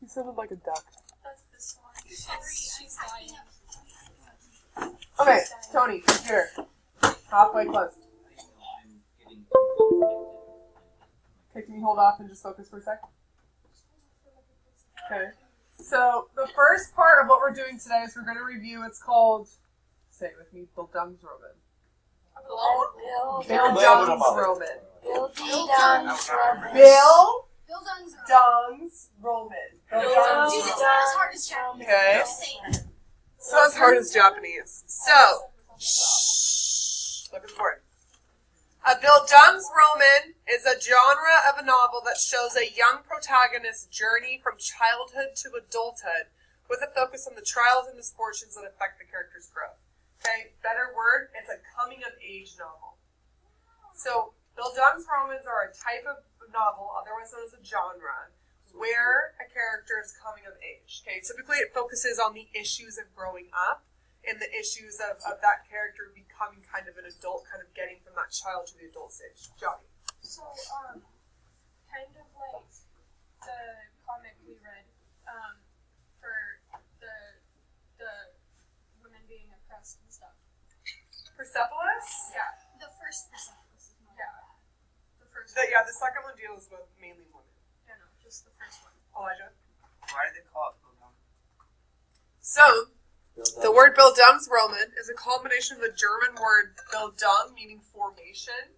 You sounded like a duck. That's this one. She's dying. Okay, Tony, here. Halfway close. Okay, can you hold off and just focus for a sec? Okay. So, the first part of what we're doing today is we're going to review, it's called, say it with me, Bildungsroman. Bildungsroman. Bildungsroman. Dude, it's not as hard as Japanese. Okay. It's not as hard as Japanese. So, looking for it. A Bildungsroman is a genre of a novel that shows a young protagonist's journey from childhood to adulthood with a focus on the trials and misfortunes that affect the character's growth. Okay, better word, it's a coming-of-age novel. So, Bildungsromans are a type of novel, otherwise known as a genre, where a character is coming of age. Okay, typically it focuses on the issues of growing up and the issues of that character becoming kind of an adult, kind of getting from that child to the adult stage. Johnny. So, kind of like the comic we read, for the women being oppressed and stuff. Persepolis? Yeah. The first Persepolis is not bad. The first one. Yeah, the second one deals with mainly women. Yeah, no, just the first one. Elijah? Why do they call it Bildung? So, the word Bildungsroman is a combination of the German word Bildung, meaning formation,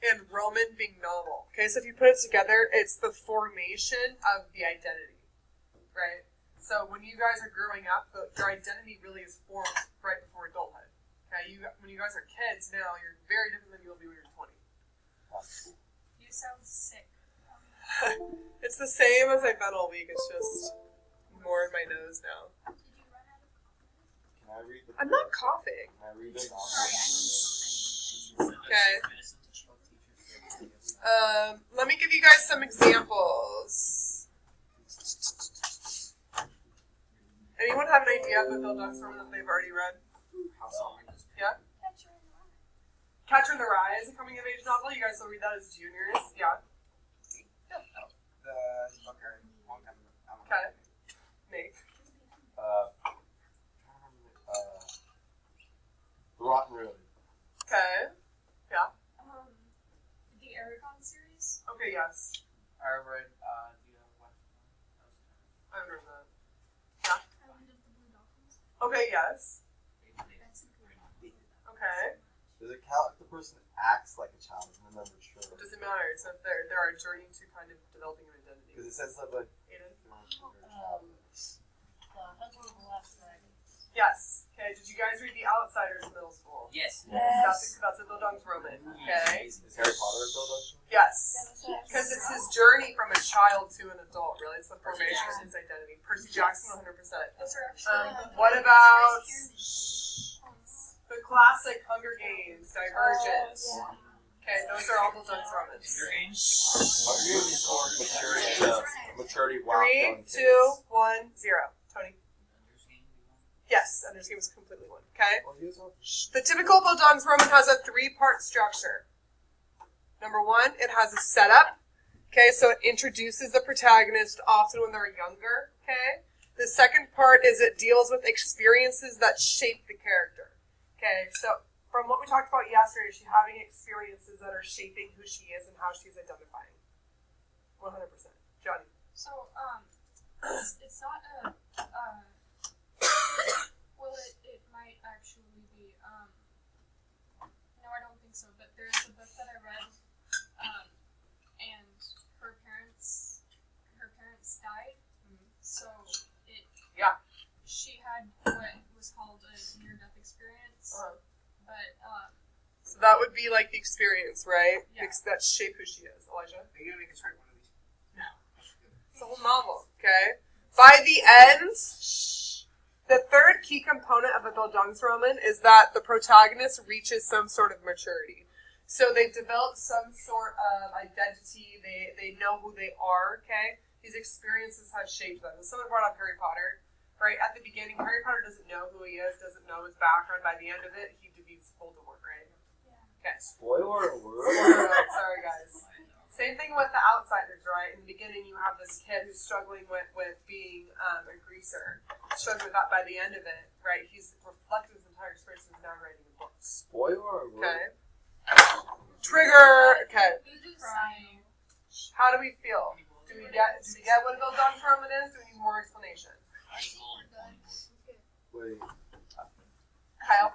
and Roman being novel. Okay, so if you put it together, it's the formation of the identity, right? So when you guys are growing up, your identity really is formed right before adulthood. Okay, when you guys are kids now, you're very different than you will be when you're 20. You sound sick. It's the same as I've been all week, it's just more in my nose now. I'm not coughing. Okay. Let me give you guys some examples. Anyone have an idea of the Bildungsroman that they've already read? Yeah? Catcher in the Rye is a coming of age novel. You guys will read that as juniors. Yeah. Okay. Nate. The Rotten Road. Okay. Yeah. The Aragon series? Okay, yes. I read I remember that. Yeah. Okay, yes. Okay. Does it count if the person acts like a child and then they're mature? It doesn't matter. So if they're a journey to kind of developing an identity. Because it says that, like, Aiden? The Yes. Okay, did you guys read The Outsiders in middle school? Yes. That's a Bildungsroman. Okay. Is Harry Potter a Bildungsroman? Yes. Because it's his journey from a child to an adult, really. It's the formation of his identity. Percy Jackson, 100%. Those are actually What about the classic Hunger Games, Divergent? Okay, those are all Bildungsromans. Maturity. 3, 2, 1, 0. Tony? Yes, Ender's Game is completely one. Okay? The typical Bildungsroman has a 3-part structure. Number 1, it has a setup. Okay, so it introduces the protagonist often when they're younger. Okay? The second part is it deals with experiences that shape the character. Okay, so from what we talked about yesterday, she's having experiences that are shaping who she is and how she's identifying. 100%. Johnny? So, it's not a, well, it might actually be, no, I don't think so, but there's a book that I read, and her parents died, so she had what was called a near-death experience, but, so that would be like the experience, right? Yeah. That shape who she is. Elijah? Are you going to make us write one of these? No. It's a whole novel, okay? By the end, the third key component of a Bildungsroman is that the protagonist reaches some sort of maturity. So they've developed some sort of identity. They know who they are, okay? These experiences have shaped them. Someone brought up Harry Potter, right? At the beginning, Harry Potter doesn't know who he is, doesn't know his background. By the end of it, he's Voldemort, right? yeah. Okay. Spoiler alert. Sorry, guys. Same thing with The Outsiders, right? In the beginning, you have this kid who's struggling with being a greaser. Struggling with that by the end of it, right? He's reflected his entire experience and is now writing a book. Spoiler alert. Okay. Trigger. Okay. Crying. How do we feel? Do we get what a Bill Dog's Roman is? Do we need more explanation? Wait. Kyle?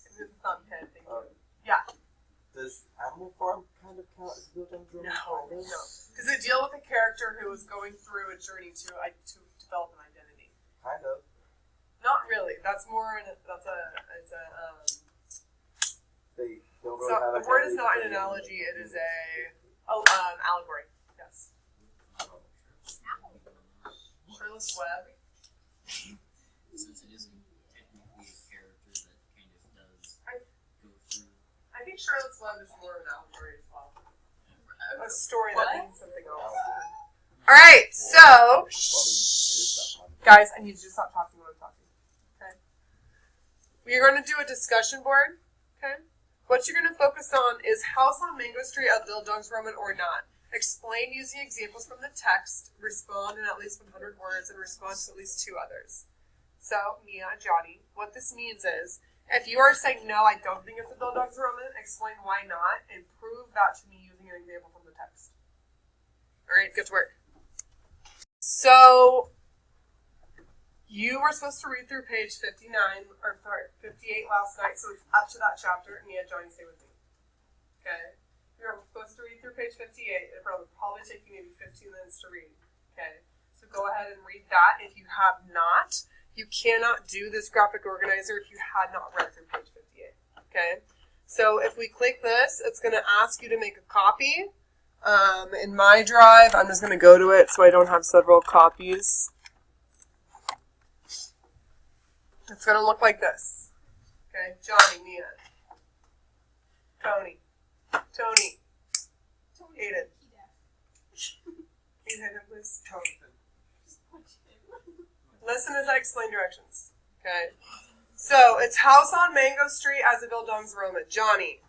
It's not pen, thank you. Yeah. Does Animal Farm kind of count as Bill Dog's Roman? No. Because they deal with a character who is going through a journey to develop an identity. Kind of. Not really. That's more. They don't really So have the word is identity, not but an they- analogy. It is allegory. Yes. Shirtless Web. Since it isn't technically a character that kind of does go through. I think Charlotte's Web is more of an allegory as well. A story that means something else. All right, so Well, I mean, it is that one. guys, I need you to stop talking when I'm talking. Okay. We're going to do a discussion board. Okay. What you're going to focus on is House on Mango Street a Bill Dog's Roman or not. Explain using examples from the text. Respond in at least 100 words and respond to at least 2 others. So, Mia, Johnny, what this means is, if you are saying, no, I don't think it's a Bill Dog's Roman, explain why not, and prove that to me using an example from the text. All right, get to work. So, you were supposed to read through page 58 last night, so it's up to that chapter. Mia, Johnny, stay with me. Okay? You're supposed to read through page 58. It will probably take you maybe 15 minutes to read. Okay? So go ahead and read that. If you have not, you cannot do this graphic organizer if you had not read through page 58. Okay? So if we click this, it's going to ask you to make a copy. In my drive, I'm just going to go to it so I don't have several copies. It's going to look like this. Okay? Johnny, Mia. Tony. Aiden. Aiden, please. Listen as I explain directions. Okay. So it's House on Mango Street as a Bill Dong's Roman. Johnny.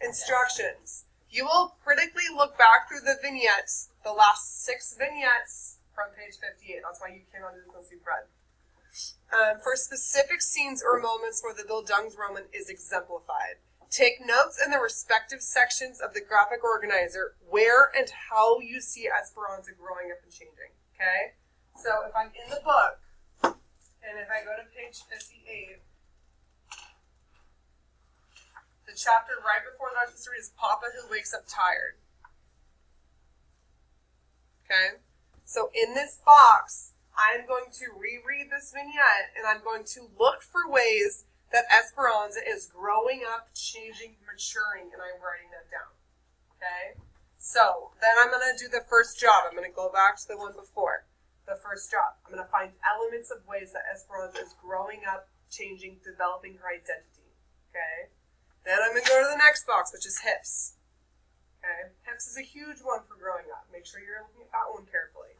Instructions. You will critically look back through the vignettes, the last 6 vignettes from page 58. That's why you cannot do this once you've read. For specific scenes or moments where the Bill Dong's Roman is exemplified. Take notes in the respective sections of the graphic organizer where and how you see Esperanza growing up and changing. Okay? So if I'm in the book, and if I go to page 58, the chapter right before the history is Papa Who Wakes Up Tired. Okay? So in this box, I'm going to reread this vignette, and I'm going to look for ways that Esperanza is growing up, changing, maturing, and I'm writing that down. Okay? So, then I'm going to do the first job. I'm going to go back to the one before. The first job. I'm going to find elements of ways that Esperanza is growing up, changing, developing her identity. Okay? Then I'm going to go to the next box, which is hips. Okay? Hips is a huge one for growing up. Make sure you're looking at that one carefully.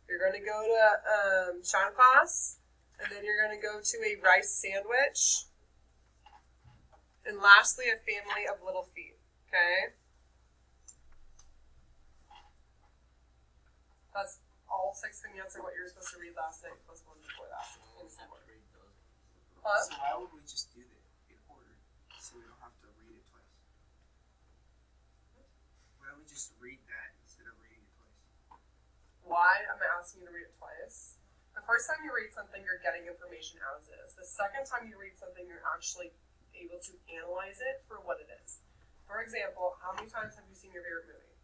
You're going to go to Shine Class, and then you're going to go to a rice sandwich. And lastly, a family of little feet. Okay? That's all 6 vignettes are what you were supposed to read last night, plus one before that. Huh? So why would we just do that in order, so we don't have to read it twice? Why don't we just read that instead of reading it twice? Why am I asking you to read it twice? The first time you read something, you're getting information as is. The second time you read something, you're actually able to analyze it for what it is. For example, how many times have you seen your favorite movie?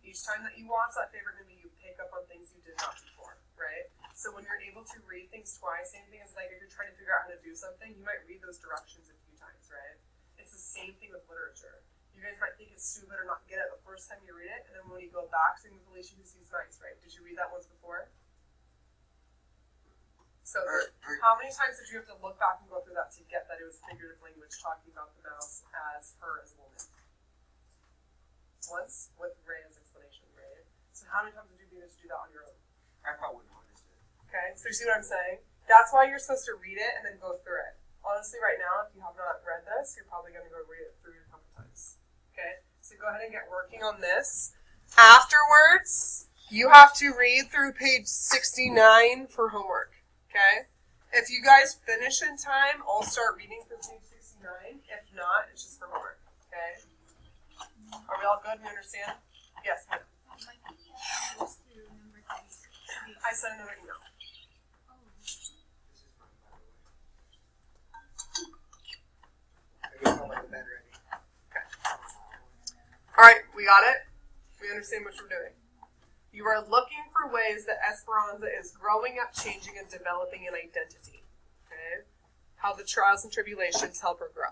Each time that you watch that favorite movie, you pick up on things you did not before, right? So when you're able to read things twice, same thing as like if you're trying to figure out how to do something, you might read those directions a few times, right? It's the same thing with literature. You guys might think it's stupid or not get it the first time you read it, and then when you go back, same with Alicia Who Sees Nice, right? Did you read that once before? So how many times did you have to look back and go through that to get that it was figurative language talking about the mouse as her as a woman? Once, with Ray's explanation, right? So how many times did you need to do that on your own? I probably wouldn't have understood. Okay, so you see what I'm saying? That's why you're supposed to read it and then go through it. Honestly, right now, if you have not read this, you're probably going to go read it through a couple Okay, so go ahead and get working on this. Afterwards, you have to read through page 69 for homework. Okay? If you guys finish in time, I'll start reading from page 69. If not, it's just for homework. Okay? Are we all good? We understand? Yes. My PDF goes through number 36. I sent another email. Oh. This is mine, by the way. I just felt like the bed ready. All right, we got it? We understand what we're doing. You are looking for ways that Esperanza is growing up, changing, and developing an identity. Okay? How the trials and tribulations help her grow.